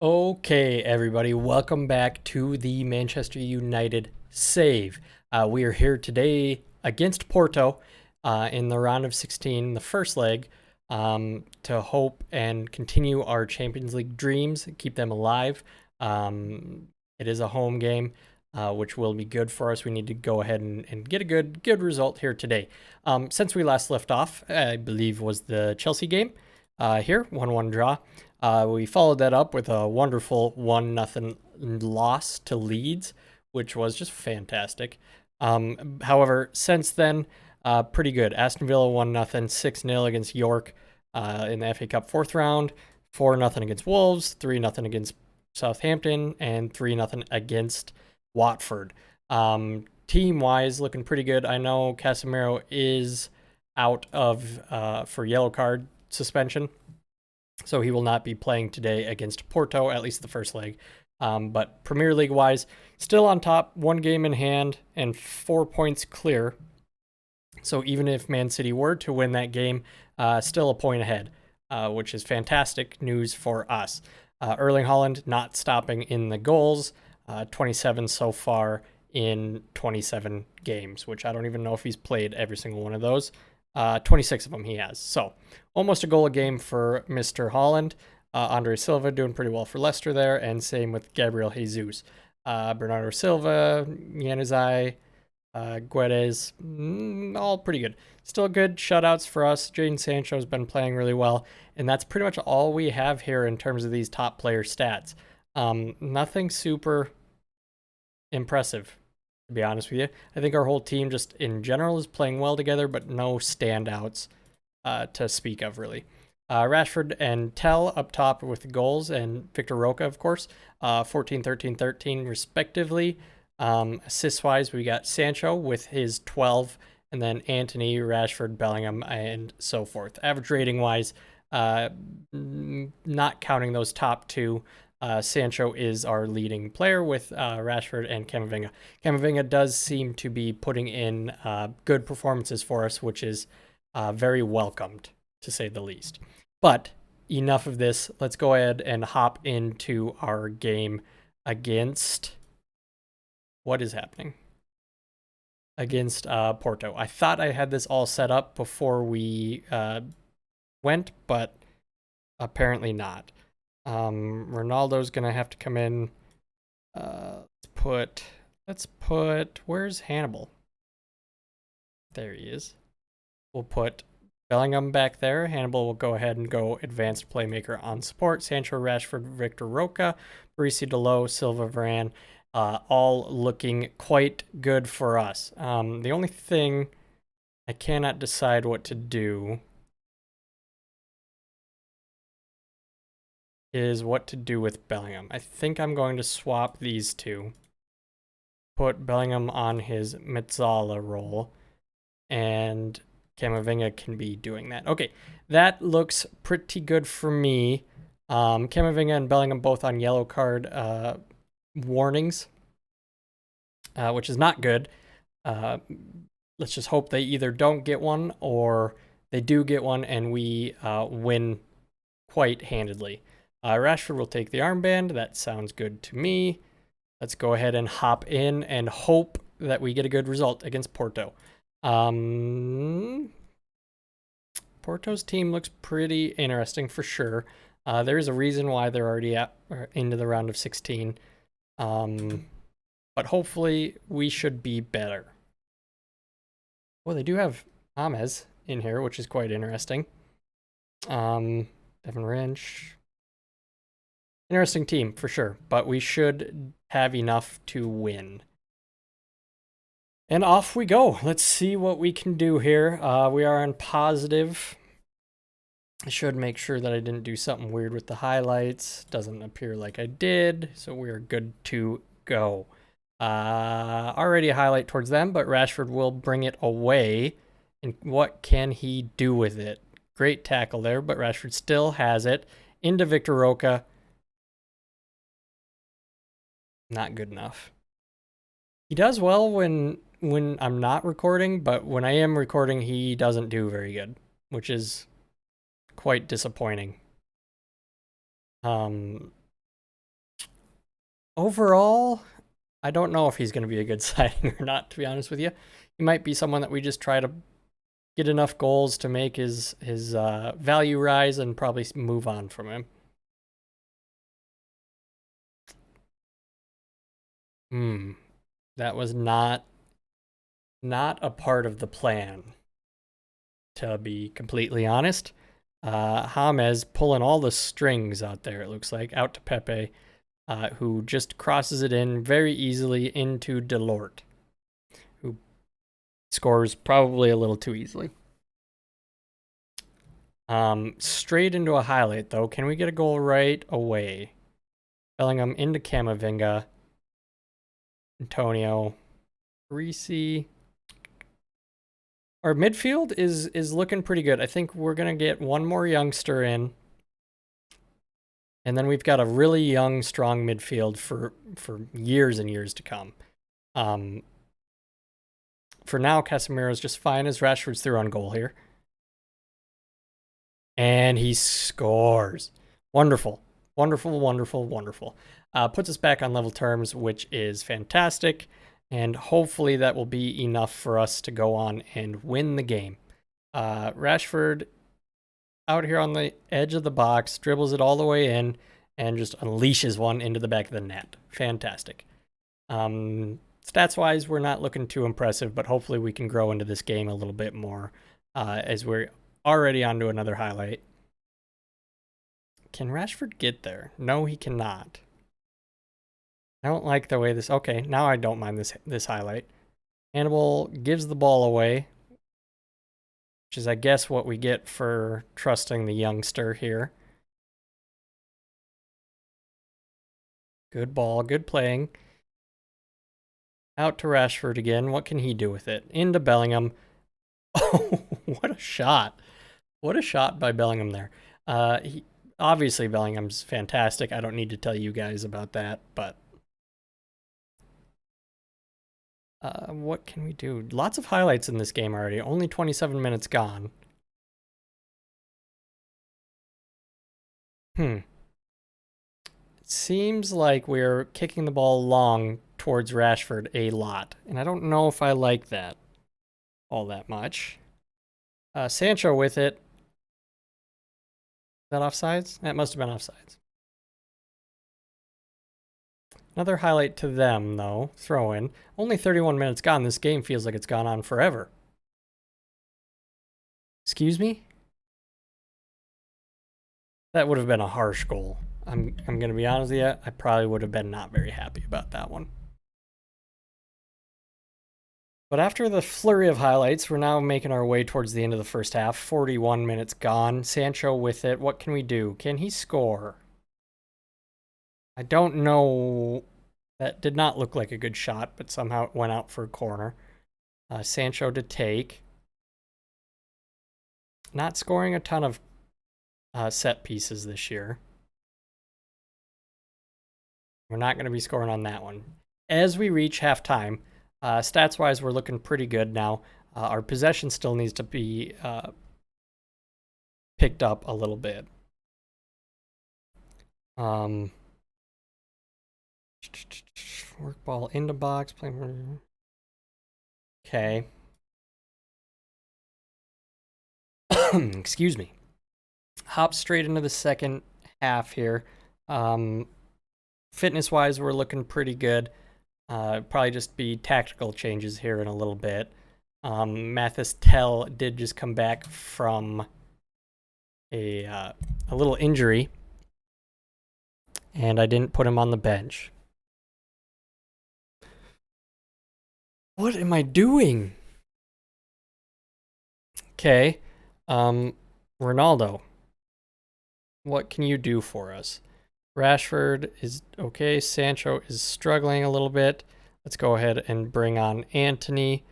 Okay, everybody, welcome back to the Manchester United save. We are here today against Porto in the round of 16, the first leg, to hope and continue our Champions League dreams, keep them alive. It is a home game, which will be good for us. We need to go ahead and get a good result here today. Since we last left off, I believe was the Chelsea game here, 1-1 draw. We followed that up with a wonderful 1-0 loss to Leeds, which was just fantastic. However, since then, pretty good. Aston Villa 1-0, 6-0 against York in the FA Cup fourth round, 4-0 against Wolves, 3-0 against Southampton, and 3-0 against Watford. Team-wise, looking pretty good. I know Casemiro is out of for yellow card suspension, so he will not be playing today against Porto, at least the first leg. But Premier League-wise, still on top, one game in hand, and 4 points clear. So even if Man City were to win that game, still a point ahead, which is fantastic news for us. Erling Haaland not stopping in the goals, 27 so far in 27 games, which I don't even know if he's played every single one of those. 26 of them he has. So almost a goal a game for Mr. Haaland. Andre Silva doing pretty well for Leicester there, and same with Gabriel Jesus. Bernardo Silva, Januzaj, Guedes, all pretty good. Still good shutouts for us. Jadon Sancho has been playing really well, and that's pretty much all we have here in terms of these top player stats. Nothing super impressive, to be honest with you. I think our whole team just in general is playing well together, but no standouts to speak of, really. Rashford and Tell up top with the goals, and Victor Roca, of course, 14, 13, 13, respectively. Assists-wise, we got Sancho with his 12, and then Antony, Rashford, Bellingham, and so forth. Average rating-wise, not counting those top two, Sancho is our leading player with Rashford and Camavinga. Camavinga does seem to be putting in good performances for us, which is very welcomed, to say the least. But enough of this. Let's go ahead and hop into our game against... What is happening? Against Porto. I thought I had this all set up before we went, but apparently not. Ronaldo's gonna have to come in. Let's put, where's Hannibal? There he is. We'll put Bellingham back there. Hannibal will go ahead and go advanced playmaker on support. Sancho, Rashford, Victor Roca, Barisi, Delo, Silva, Varane, all looking quite good for us. The only thing I cannot decide what to do is what to do with Bellingham. I think I'm going to swap these two. Put Bellingham on his Mezzala role, and Camavinga can be doing that. Okay, that looks pretty good for me. Camavinga and Bellingham both on yellow card warnings, which is not good. Let's just hope they either don't get one or they do get one and we win quite handedly. Rashford will take the armband. That sounds good to me. Let's go ahead and hop in and hope that we get a good result against Porto. Porto's team looks pretty interesting for sure. There is a reason why they're already into the round of 16. But hopefully we should be better. Well, they do have Ames in here, which is quite interesting. Devin Wrench. Interesting team for sure, but we should have enough to win. And off we go. Let's see what we can do here. We are on positive. I should make sure that I didn't do something weird with the highlights. Doesn't appear like I did, so we are good to go. Already a highlight towards them, but Rashford will bring it away. And what can he do with it? Great tackle there, but Rashford still has it. Into Victor Roca. Not good enough. He does well when I'm not recording, but when I am recording, he doesn't do very good, which is quite disappointing. overall, I don't know if he's going to be a good signing or not, to be honest with you. He might be someone that we just try to get enough goals to make his value rise and probably move on from him. That was not a part of the plan, to be completely honest. James pulling all the strings out there, it looks like, out to Pepe, who just crosses it in very easily into Delort, who scores probably a little too easily. Straight into a highlight, though. Can we get a goal right away? Bellingham into Camavinga. Antonio. Risi. Our midfield is looking pretty good. I think we're going to get one more youngster in. And then we've got a really young, strong midfield for years and years to come. For now, Casemiro's just fine as Rashford's through on goal here. And he scores. Wonderful. Wonderful, wonderful, wonderful. Puts us back on level terms, which is fantastic. And hopefully that will be enough for us to go on and win the game. Rashford out here on the edge of the box, dribbles it all the way in, and just unleashes one into the back of the net. Fantastic. Stats-wise, we're not looking too impressive, but hopefully we can grow into this game a little bit more as we're already onto another highlight. Can Rashford get there? No, he cannot. I don't like the way this... Okay, now I don't mind this highlight. Hannibal gives the ball away, which is, I guess, what we get for trusting the youngster here. Good ball, good playing. Out to Rashford again. What can he do with it? Into Bellingham. Oh, what a shot. What a shot by Bellingham there. Obviously, Bellingham's fantastic. I don't need to tell you guys about that, but... what can we do? Lots of highlights in this game already. Only 27 minutes gone. It seems like we're kicking the ball long towards Rashford a lot, and I don't know if I like that all that much. Sancho with it. Is that offsides? That must have been offsides. Another highlight to them, though. Throw in. Only 31 minutes gone. This game feels like it's gone on forever. Excuse me? That would have been a harsh goal. I'm going to be honest with you. I probably would have been not very happy about that one. But after the flurry of highlights, we're now making our way towards the end of the first half. 41 minutes gone. Sancho with it. What can we do? Can he score? I don't know. That did not look like a good shot, but somehow it went out for a corner. Sancho to take. Not scoring a ton of set pieces this year. We're not going to be scoring on that one. As we reach halftime, stats-wise, we're looking pretty good now. Our possession still needs to be picked up a little bit. Work ball into box. Play. Okay. Excuse me. Hop straight into the second half here. Fitness-wise, we're looking pretty good. Probably just be tactical changes here in a little bit. Mathis Tell did just come back from a little injury, and I didn't put him on the bench. What am I doing? Okay. Ronaldo. What can you do for us? Rashford is okay. Sancho is struggling a little bit. Let's go ahead and bring on Anthony.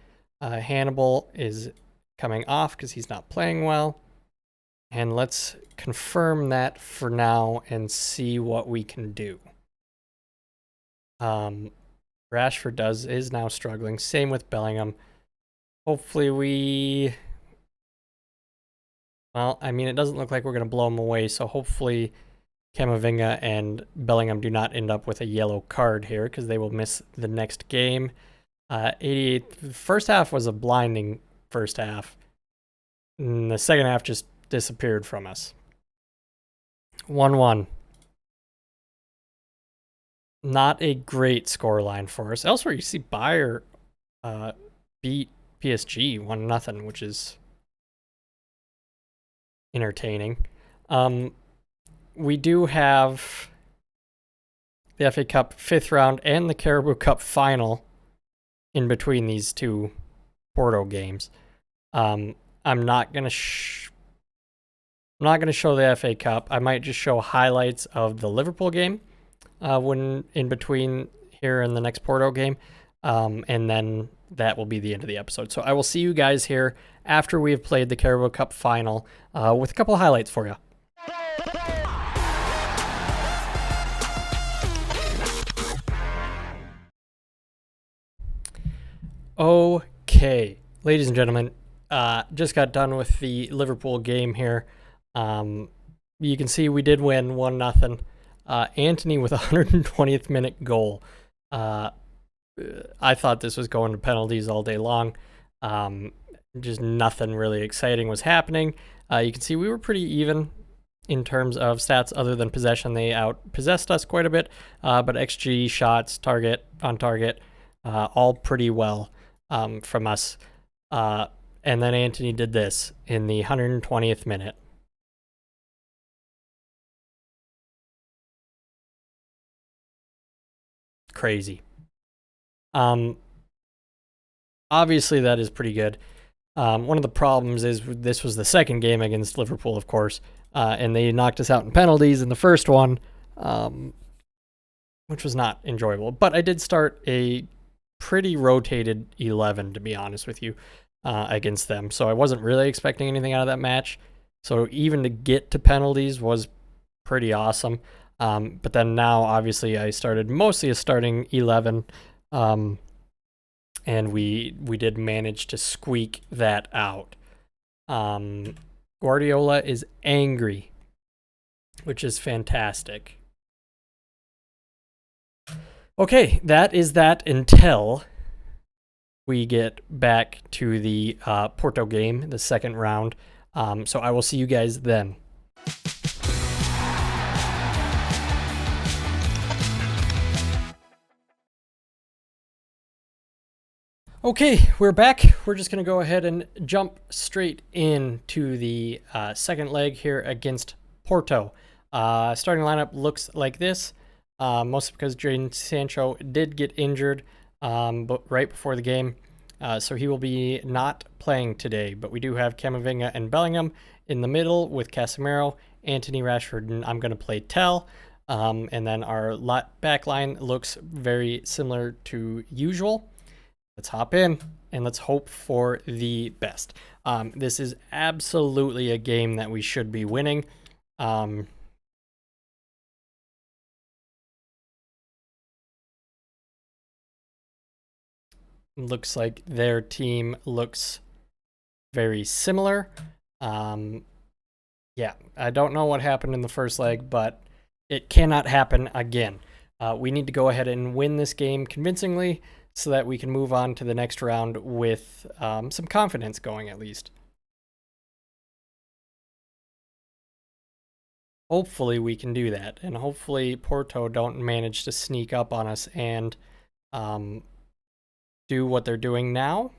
Hannibal is coming off because he's not playing well. And let's confirm that for now and see what we can do. Rashford is now struggling. Same with Bellingham. Hopefully we... Well, I mean, it doesn't look like we're going to blow him away, so hopefully Camavinga and Bellingham do not end up with a yellow card here because they will miss the next game. 88th. First half was a blinding first half. And the second half just disappeared from us. 1-1. Not a great scoreline for us. Elsewhere, you see Bayern beat PSG 1-0, which is entertaining. We do have the FA Cup 5th round and the Carabao Cup final in between these two Porto games. I'm not gonna show the FA Cup. I might just show highlights of the Liverpool game when in between here in the next Porto game, and then that will be the end of the episode. So I will see you guys here after we have played the Carabao Cup final with a couple of highlights for you. Okay, ladies and gentlemen, just got done with the Liverpool game here. You can see we did win 1-0. Antony with a 120th minute goal. I thought this was going to penalties all day long. Just nothing really exciting was happening. You can see we were pretty even in terms of stats other than possession. They out-possessed us quite a bit, but XG, shots, target, on target, all pretty well from us. And then Antony did this in the 120th minute. Crazy. Obviously that is pretty good. One of the problems is this was the second game against Liverpool, of course, and they knocked us out in penalties in the first one, which was not enjoyable. But I did start a pretty rotated 11, to be honest with you, against them. So I wasn't really expecting anything out of that match. So even to get to penalties was pretty awesome. But then now, obviously, I started mostly a starting 11, and we did manage to squeak that out. Guardiola is angry, which is fantastic. Okay, that is that until we get back to the Porto game, the second round. So I will see you guys then. Okay, we're back. We're just going to go ahead and jump straight into the second leg here against Porto. Starting lineup looks like this, mostly because Jadon Sancho did get injured but right before the game, so he will be not playing today. But we do have Camavinga and Bellingham in the middle with Casemiro, Antony, Rashford, and I'm going to play Tell. And then our back line looks very similar to usual. Let's hop in and let's hope for the best. This is absolutely a game that we should be winning. Looks like their team looks very similar. Yeah, I don't know what happened in the first leg, but it cannot happen again. We need to go ahead and win this game convincingly, so that we can move on to the next round with some confidence going, at least. Hopefully we can do that, and hopefully Porto don't manage to sneak up on us and do what they're doing now.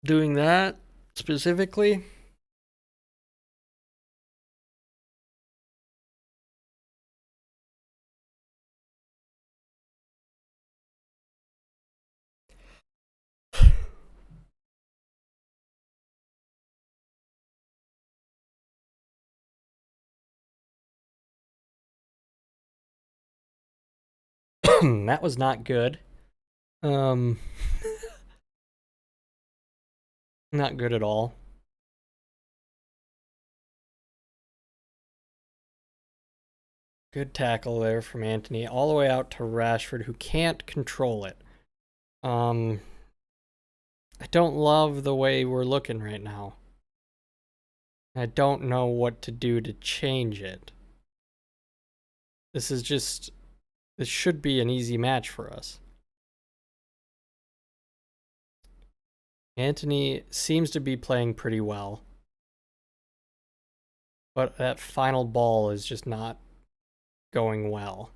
Doing that specifically. That was not good. Not good at all. Good tackle there from Antony, all the way out to Rashford, who can't control it. I don't love the way we're looking right now. I don't know what to do to change it. This should be an easy match for us. Antony seems to be playing pretty well. But that final ball is just not going well.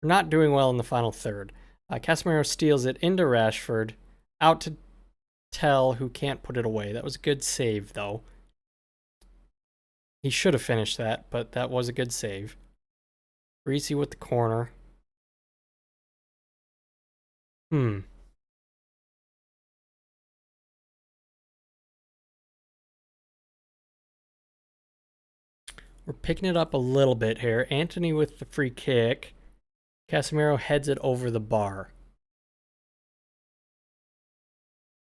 We're not doing well in the final third. Casemiro steals it into Rashford, out to Tell, who can't put it away. That was a good save, though. He should have finished that, but that was a good save. Greasy with the corner. We're picking it up a little bit here. Antony with the free kick. Casemiro heads it over the bar.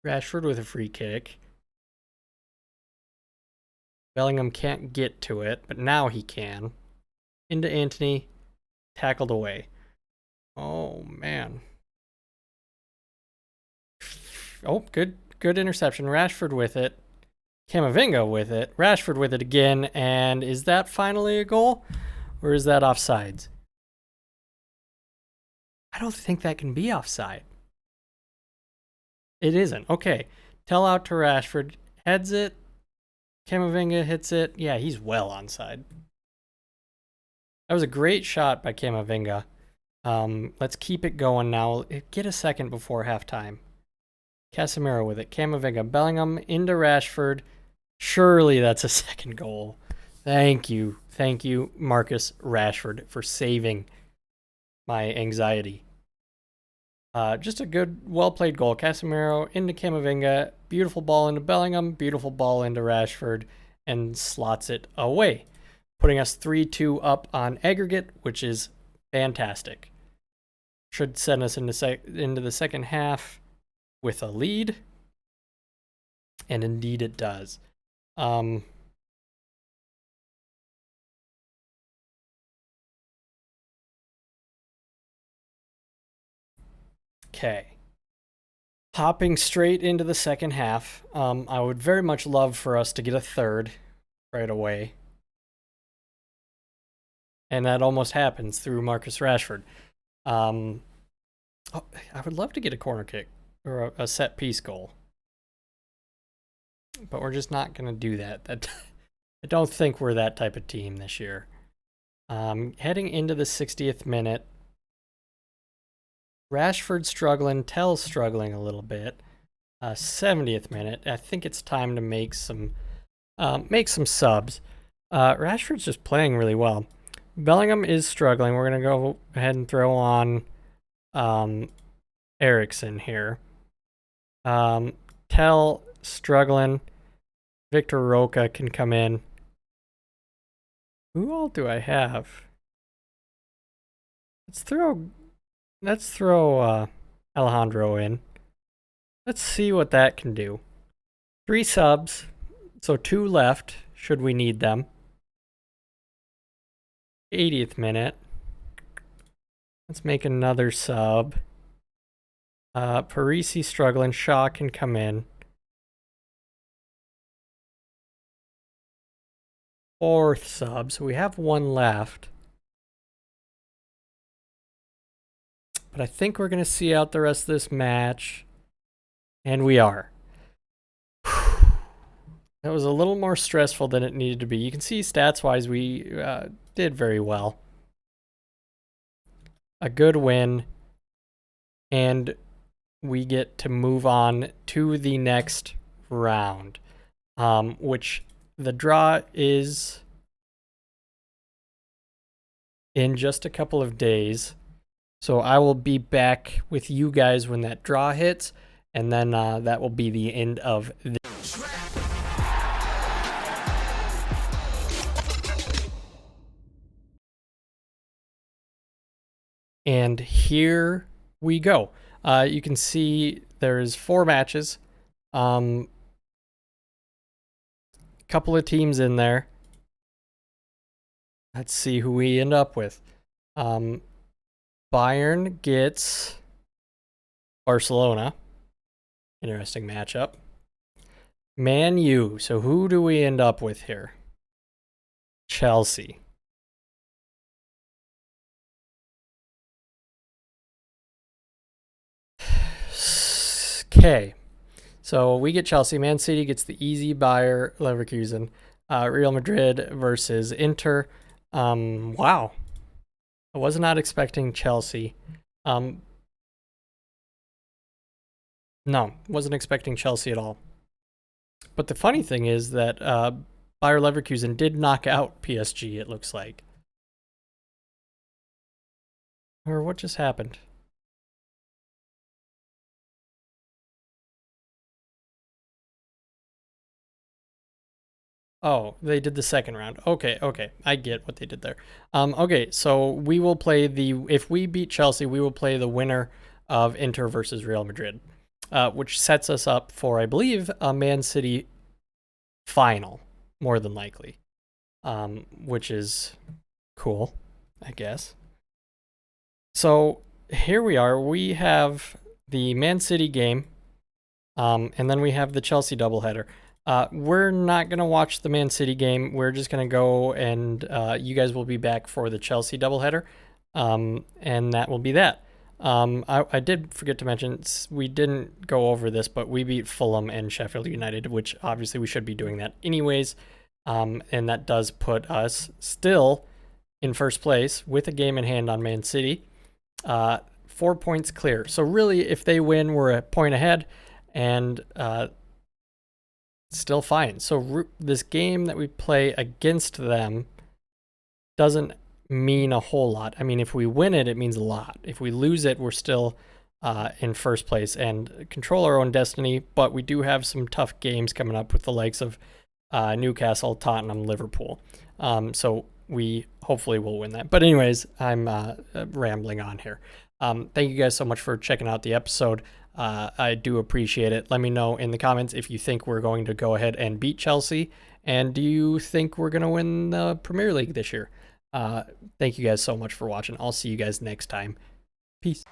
Rashford with a free kick. Bellingham can't get to it, but now he can. Into Antony. Tackled away. Oh, man. Oh, good interception. Rashford with it. Camavinga with it. Rashford with it again. And is that finally a goal? Or is that offsides? I don't think that can be offside. It isn't. Okay. Tell out to Rashford. Heads it. Camavinga hits it. Yeah, he's well onside. That was a great shot by Camavinga. Let's keep it going now. Get a second before halftime. Casemiro with it. Camavinga. Bellingham into Rashford. Surely that's a second goal. Thank you. Thank you, Marcus Rashford, for saving my anxiety. Just a good, well-played goal. Casemiro into Camavinga. Beautiful ball into Bellingham. Beautiful ball into Rashford. And slots it away, putting us 3-2 up on aggregate, which is fantastic. Should send us into the second half with a lead. And indeed it does. Okay. Hopping straight into the second half. I would very much love for us to get a third right away. And that almost happens through Marcus Rashford. I would love to get a corner kick or a set piece goal. But we're just not going to do that. I don't think we're that type of team this year. Heading into the 60th minute. Rashford struggling, Tell's struggling a little bit. 70th minute. I think it's time to make some subs. Rashford's just playing really well. Bellingham is struggling. We're gonna go ahead and throw on Eriksen here. Tell struggling. Victor Roca can come in. Who all do I have? Let's throw Alejandro in. Let's see what that can do. 3 subs, so 2 left should we need them. 80th minute. Let's make another sub. Parisi struggling. Shaw can come in. 4th sub, so we have 1 left. But I think we're going to see out the rest of this match. And we are. That was a little more stressful than it needed to be. You can see stats-wise we did very well. A good win. And we get to move on to the next round. Which the draw is in just a couple of days. So I will be back with you guys when that draw hits, and then that will be the end of the... And here we go. You can see there's 4 matches. Couple of teams in there. Let's see who we end up with. Bayern gets Barcelona. Interesting matchup. Man U. So who do we end up with here? Chelsea. Okay. So we get Chelsea. Man City gets the easy Bayer Leverkusen. Real Madrid versus Inter. Wow. I was not expecting Chelsea. No, wasn't expecting Chelsea at all. But the funny thing is that Bayer Leverkusen did knock out PSG, it looks like. Or what just happened? Oh, they did the second round. Okay, okay. I get what they did there. Okay, so we will play if we beat Chelsea, we will play the winner of Inter versus Real Madrid, which sets us up for, I believe, a Man City final, more than likely, which is cool, I guess. So here we are. We have the Man City game, and then we have the Chelsea doubleheader. We're not going to watch the Man City game. We're just going to go and you guys will be back for the Chelsea doubleheader. And that will be that. I did forget to mention, we didn't go over this, but we beat Fulham and Sheffield United, which obviously we should be doing that anyways. And that does put us still in first place with a game in hand on Man City. 4 points clear. So really, if they win, we're a point ahead. And still fine. So this game that we play against them doesn't mean a whole lot. I mean, if we win it, it means a lot. If we lose it, we're still in first place and control our own destiny. But we do have some tough games coming up with the likes of Newcastle, Tottenham, Liverpool. So we hopefully will win that. But anyways, I'm rambling on here. Thank you guys so much for checking out the episode. I do appreciate it. Let me know in the comments if you think we're going to go ahead and beat Chelsea, and do you think we're going to win the Premier League this year? Thank you guys so much for watching. I'll see you guys next time. Peace.